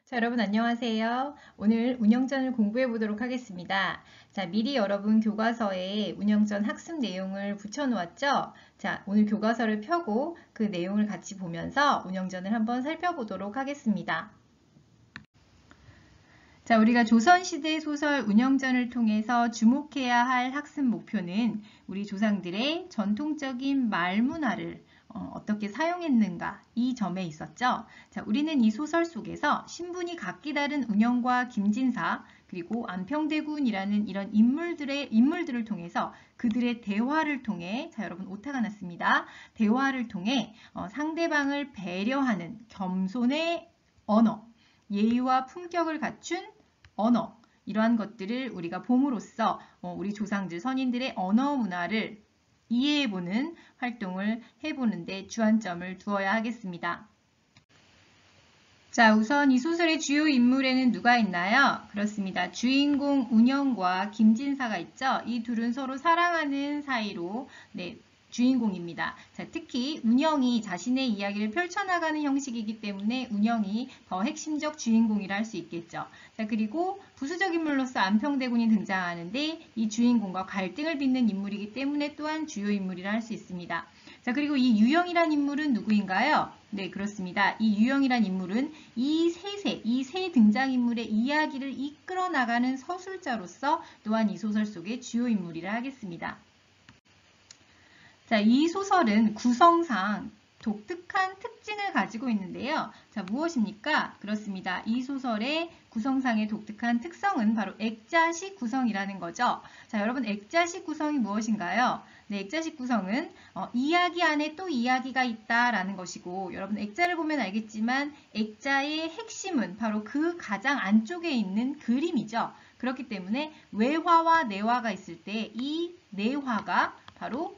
자, 여러분 안녕하세요. 오늘 운영전을 공부해 보도록 하겠습니다. 자, 미리 여러분 교과서에 운영전 학습 내용을 붙여 놓았죠? 자, 오늘 교과서를 펴고 그 내용을 같이 보면서 운영전을 한번 살펴보도록 하겠습니다. 자, 우리가 조선시대 소설 운영전을 통해서 주목해야 할 학습 목표는 우리 조상들의 전통적인 말문화를 어떻게 사용했는가 이 점에 있었죠. 자, 우리는 이 소설 속에서 신분이 각기 다른 운영과 김진사 그리고 안평대군이라는 이런 인물들을 통해서 그들의 대화를 통해 자, 여러분 오타가 났습니다. 대화를 통해 상대방을 배려하는 겸손의 언어, 예의와 품격을 갖춘 언어 이러한 것들을 우리가 봄으로써 우리 조상들 선인들의 언어 문화를 이해해보는 활동을 해보는데 주안점을 두어야 하겠습니다. 자, 우선 이 소설의 주요 인물에는 누가 있나요? 그렇습니다. 주인공 운영과 김진사가 있죠. 이 둘은 서로 사랑하는 사이로 주인공입니다. 자, 특히 운영이 자신의 이야기를 펼쳐나가는 형식이기 때문에 운영이 더 핵심적 주인공이라 할 수 있겠죠. 자, 그리고 부수적 인물로서 안평대군이 등장하는데 이 주인공과 갈등을 빚는 인물이기 때문에 또한 주요 인물이라 할 수 있습니다. 자, 그리고 이 유영이란 인물은 누구인가요? 네, 그렇습니다. 이 유영이란 인물은 이 세 등장인물의 이야기를 이끌어 나가는 서술자로서 또한 이 소설 속의 주요 인물이라 하겠습니다. 자, 이 소설은 구성상 독특한 특징을 가지고 있는데요. 자, 무엇입니까? 그렇습니다. 이 소설의 구성상의 독특한 특성은 바로 액자식 구성이라는 거죠. 자, 여러분 액자식 구성이 무엇인가요? 네, 액자식 구성은 이야기 안에 또 이야기가 있다라는 것이고 여러분 액자를 보면 알겠지만 액자의 핵심은 바로 그 가장 안쪽에 있는 그림이죠. 그렇기 때문에 외화와 내화가 있을 때 이 내화가 바로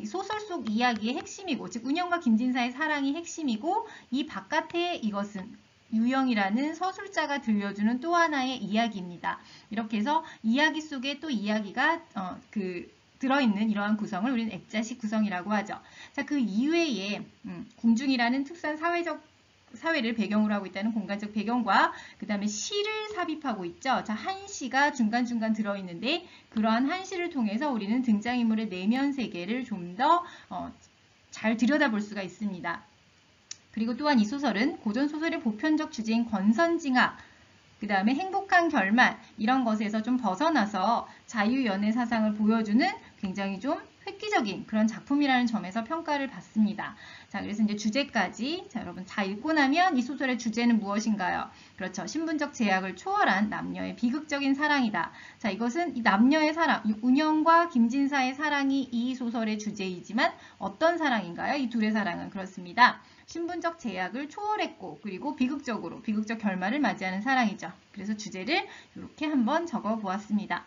소설 속 이야기의 핵심이고 즉 운영과 김진사의 사랑이 핵심이고 이 바깥에 이것은 유영이라는 서술자가 들려주는 또 하나의 이야기입니다. 이렇게 해서 이야기 속에 또 이야기가 들어있는 이러한 구성을 우리는 액자식 구성이라고 하죠. 자, 그 이외에 궁중이라는 특수한 사회를 배경으로 하고 있다는 공간적 배경과 그 다음에 시를 삽입하고 있죠. 자, 한 시가 중간중간 들어있는데 그러한 한 시를 통해서 우리는 등장인물의 내면 세계를 좀 더 잘 들여다볼 수가 있습니다. 그리고 또한 이 소설은 고전소설의 보편적 주제인 권선징악 그 다음에 행복한 결말 이런 것에서 좀 벗어나서 자유연애 사상을 보여주는 굉장히 좀 획기적인 그런 작품이라는 점에서 평가를 받습니다. 자, 그래서 이제 주제까지 자, 여러분 다 읽고 나면 이 소설의 주제는 무엇인가요? 그렇죠. 신분적 제약을 초월한 남녀의 비극적인 사랑이다. 자, 이것은 이 남녀의 사랑, 운영과 김진사의 사랑이 이 소설의 주제이지만 어떤 사랑인가요? 이 둘의 사랑은 그렇습니다. 신분적 제약을 초월했고 그리고 비극적 결말을 맞이하는 사랑이죠. 그래서 주제를 이렇게 한번 적어 보았습니다.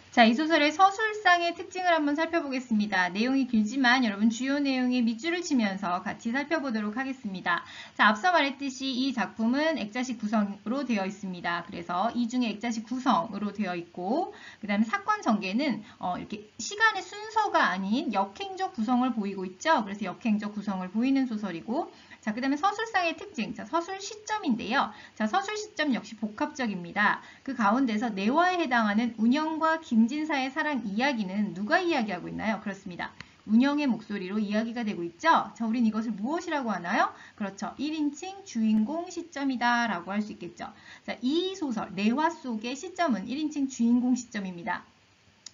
자, 이 소설의 서술상의 특징을 한번 살펴보겠습니다. 내용이 길지만 여러분 주요 내용에 밑줄을 치면서 같이 살펴보도록 하겠습니다. 자, 앞서 말했듯이 이 작품은 액자식 구성으로 되어 있습니다. 그래서 이 중에 액자식 구성으로 되어 있고 그 다음에 사건 전개는 이렇게 시간의 순서가 아닌 역행적 구성을 보이고 있죠. 그래서 역행적 구성을 보이는 소설이고 자, 그 다음에 서술상의 특징, 자, 서술 시점인데요. 자, 서술 시점 역시 복합적입니다. 그 가운데서 내화에 해당하는 운영과 김진사의 사랑 이야기는 누가 이야기하고 있나요? 그렇습니다. 운영의 목소리로 이야기가 되고 있죠. 자, 우린 이것을 무엇이라고 하나요? 그렇죠. 1인칭 주인공 시점이다 라고 할 수 있겠죠. 자, 이 소설, 내화 속의 시점은 1인칭 주인공 시점입니다.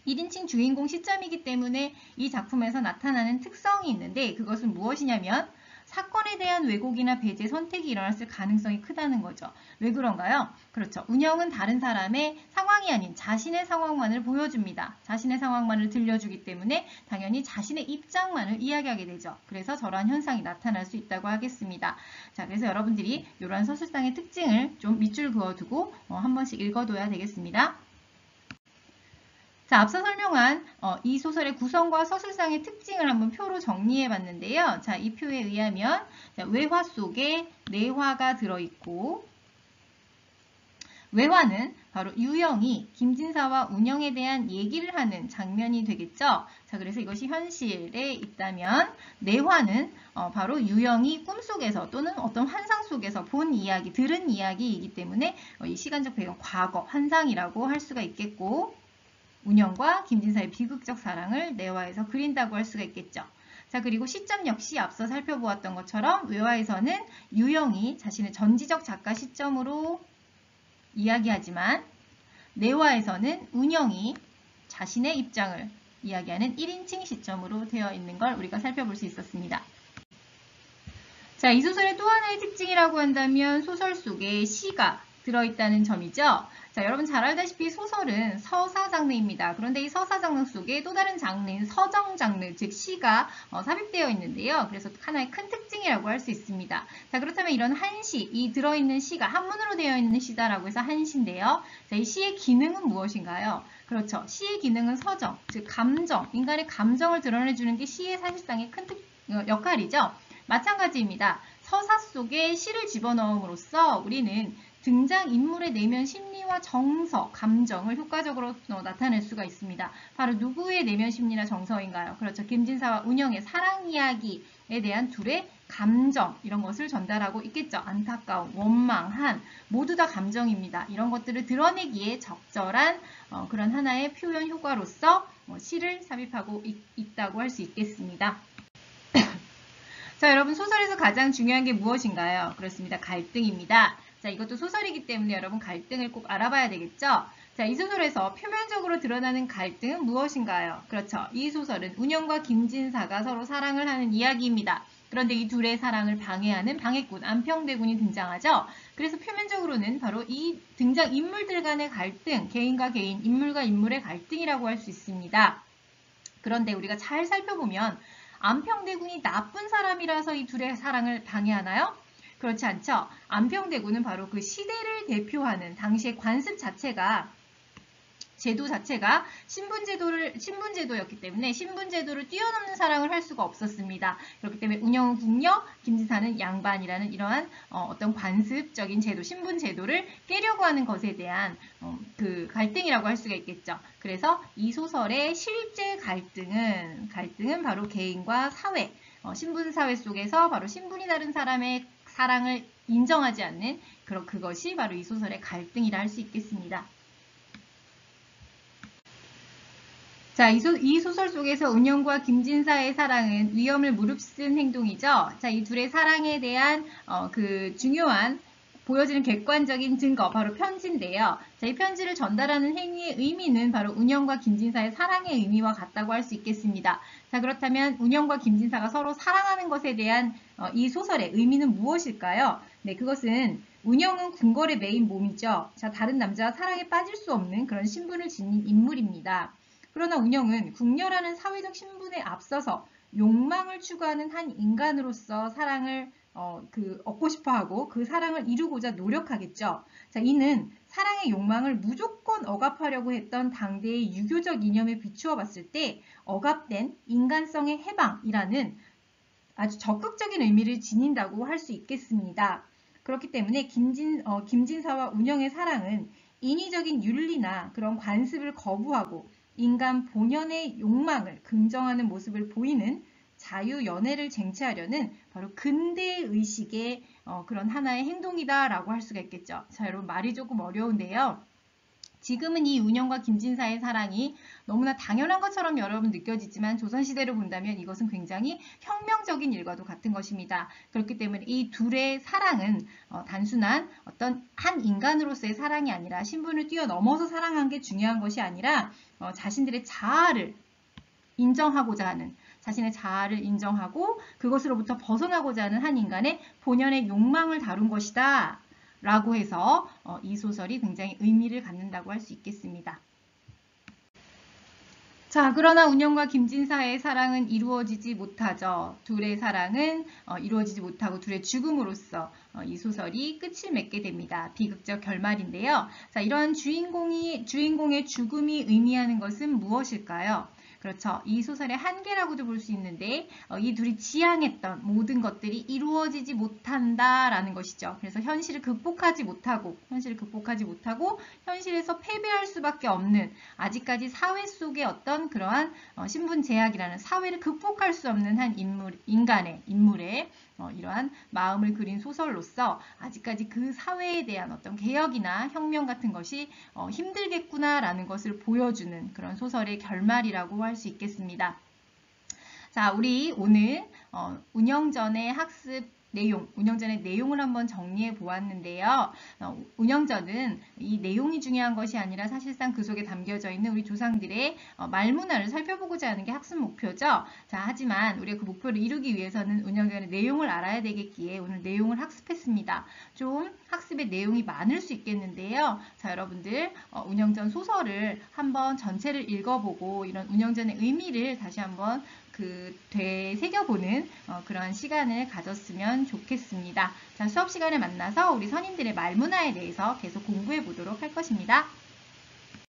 1인칭 주인공 시점이기 때문에 이 작품에서 나타나는 특성이 있는데 그것은 무엇이냐면 사건에 대한 왜곡이나 배제 선택이 일어났을 가능성이 크다는 거죠. 왜 그런가요? 그렇죠. 운영은 다른 사람의 상황이 아닌 자신의 상황만을 보여줍니다. 자신의 상황만을 들려주기 때문에 당연히 자신의 입장만을 이야기하게 되죠. 그래서 저러한 현상이 나타날 수 있다고 하겠습니다. 자, 그래서 여러분들이 이러한 서술상의 특징을 좀 밑줄 그어두고 한 번씩 읽어둬야 되겠습니다. 자, 앞서 설명한 이 소설의 구성과 서술상의 특징을 한번 표로 정리해 봤는데요. 자, 이 표에 의하면 외화 속에 내화가 들어있고 외화는 바로 유영이 김진사와 운영에 대한 얘기를 하는 장면이 되겠죠. 자, 그래서 이것이 현실에 있다면 내화는 바로 유영이 꿈속에서 또는 어떤 환상 속에서 본 이야기, 들은 이야기이기 때문에 이 시간적 배경 과거, 환상이라고 할 수가 있겠고 운영과 김진사의 비극적 사랑을 내화해서 그린다고 할 수가 있겠죠. 자, 그리고 시점 역시 앞서 살펴보았던 것처럼 외화에서는 유영이 자신의 전지적 작가 시점으로 이야기하지만 내화에서는 운영이 자신의 입장을 이야기하는 1인칭 시점으로 되어 있는 걸 우리가 살펴볼 수 있었습니다. 자, 이 소설의 또 하나의 특징이라고 한다면 소설 속에 시가 들어있다는 점이죠. 자, 여러분 잘 알다시피 소설은 서사 장르입니다. 그런데 이 서사 장르 속에 또 다른 장르인 서정 장르, 즉 시가 삽입되어 있는데요. 그래서 하나의 큰 특징이라고 할 수 있습니다. 자, 그렇다면 이런 한시, 이 들어있는 시가 한문으로 되어 있는 시다라고 해서 한시인데요. 자, 이 시의 기능은 무엇인가요? 그렇죠. 시의 기능은 서정, 즉 감정, 인간의 감정을 드러내주는 게 시의 사실상의 큰 역할이죠. 마찬가지입니다. 서사 속에 시를 집어넣음으로써 우리는 등장인물의 내면 심리와 정서, 감정을 효과적으로 나타낼 수가 있습니다. 바로 누구의 내면 심리나 정서인가요? 그렇죠. 김진사와 운영의 사랑 이야기에 대한 둘의 감정, 이런 것을 전달하고 있겠죠. 안타까움, 원망, 한, 모두 다 감정입니다. 이런 것들을 드러내기에 적절한 그런 하나의 표현 효과로서 시를 삽입하고 있다고 할 수 있겠습니다. 자, 여러분 소설에서 가장 중요한 게 무엇인가요? 그렇습니다. 갈등입니다. 자, 이것도 소설이기 때문에 여러분 갈등을 꼭 알아봐야 되겠죠? 자, 이 소설에서 표면적으로 드러나는 갈등은 무엇인가요? 그렇죠. 이 소설은 운영과 김진사가 서로 사랑을 하는 이야기입니다. 그런데 이 둘의 사랑을 방해하는 방해꾼, 안평대군이 등장하죠. 그래서 표면적으로는 바로 이 등장 인물들 간의 갈등, 개인과 개인, 인물과 인물의 갈등이라고 할 수 있습니다. 그런데 우리가 잘 살펴보면 안평대군이 나쁜 사람이라서 이 둘의 사랑을 방해하나요? 그렇지 않죠. 안평대군은 바로 그 시대를 대표하는 당시의 관습 자체가 제도 자체가 신분제도였기 때문에 신분제도를 뛰어넘는 사랑을 할 수가 없었습니다. 그렇기 때문에 운영은 궁녀, 김진사는 양반이라는 이러한 어떤 관습적인 제도, 신분제도를 깨려고 하는 것에 대한 그 갈등이라고 할 수가 있겠죠. 그래서 이 소설의 실제 갈등은 바로 개인과 사회, 신분사회 속에서 바로 신분이 다른 사람의 사랑을 인정하지 않는 그것이 바로 이 소설의 갈등이라 할 수 있겠습니다. 자, 이 소설 속에서 운영과 김진사의 사랑은 위험을 무릅쓴 행동이죠. 자, 이 둘의 사랑에 대한 그 중요한 보여지는 객관적인 증거, 바로 편지인데요. 자, 이 편지를 전달하는 행위의 의미는 바로 운영과 김진사의 사랑의 의미와 같다고 할 수 있겠습니다. 자, 그렇다면 운영과 김진사가 서로 사랑하는 것에 대한 이 소설의 의미는 무엇일까요? 네, 그것은 운영은 궁궐의 메인 몸이죠. 자, 다른 남자와 사랑에 빠질 수 없는 그런 신분을 지닌 인물입니다. 그러나 운영은 궁녀라는 사회적 신분에 앞서서 욕망을 추구하는 한 인간으로서 사랑을 얻고 싶어하고 그 사랑을 이루고자 노력하겠죠. 자, 이는 사랑의 욕망을 무조건 억압하려고 했던 당대의 유교적 이념에 비추어 봤을 때 억압된 인간성의 해방이라는 아주 적극적인 의미를 지닌다고 할 수 있겠습니다. 그렇기 때문에 김진사와 운영의 사랑은 인위적인 윤리나 그런 관습을 거부하고 인간 본연의 욕망을 긍정하는 모습을 보이는 자유연애를 쟁취하려는 바로 근대의식의 그런 하나의 행동이다라고 할 수가 있겠죠. 자, 여러분 말이 조금 어려운데요. 지금은 이 운영과 김진사의 사랑이 너무나 당연한 것처럼 여러분 느껴지지만 조선시대를 본다면 이것은 굉장히 혁명적인 일과도 같은 것입니다. 그렇기 때문에 이 둘의 사랑은 단순한 어떤 한 인간으로서의 사랑이 아니라 신분을 뛰어넘어서 사랑한 게 중요한 것이 아니라 자신들의 자아를 인정하고자 하는, 자신의 자아를 인정하고 그것으로부터 벗어나고자 하는 한 인간의 본연의 욕망을 다룬 것이다 라고 해서 이 소설이 굉장히 의미를 갖는다고 할 수 있겠습니다. 자, 그러나 운영과 김진사의 사랑은 이루어지지 못하죠. 둘의 사랑은 이루어지지 못하고 둘의 죽음으로써 이 소설이 끝을 맺게 됩니다. 비극적 결말인데요. 자, 이런 주인공의 죽음이 의미하는 것은 무엇일까요? 그렇죠. 이 소설의 한계라고도 볼 수 있는데 이 둘이 지향했던 모든 것들이 이루어지지 못한다라는 것이죠. 그래서 현실을 극복하지 못하고 현실에서 패배할 수밖에 없는, 아직까지 사회 속의 어떤 그러한 신분 제약이라는 사회를 극복할 수 없는 한 인물의 이러한 마음을 그린 소설로서 아직까지 그 사회에 대한 어떤 개혁이나 혁명 같은 것이 힘들겠구나라는 것을 보여주는 그런 소설의 결말이라고 할 수 있겠습니다. 자, 우리 오늘 운영전의 학습 내용, 운영전의 내용을 한번 정리해 보았는데요. 운영전은 이 내용이 중요한 것이 아니라 사실상 그 속에 담겨져 있는 우리 조상들의 말문화를 살펴보고자 하는 게 학습 목표죠. 자, 하지만 우리가 그 목표를 이루기 위해서는 운영전의 내용을 알아야 되겠기에 오늘 내용을 학습했습니다. 좀 학습의 내용이 많을 수 있겠는데요. 자, 여러분들 운영전 소설을 한번 전체를 읽어보고 이런 운영전의 의미를 다시 한번 되새겨보는 그런 시간을 가졌으면 좋겠습니다. 자, 수업 시간에 만나서 우리 선임들의 말문화에 대해서 계속 공부해 보도록 할 것입니다.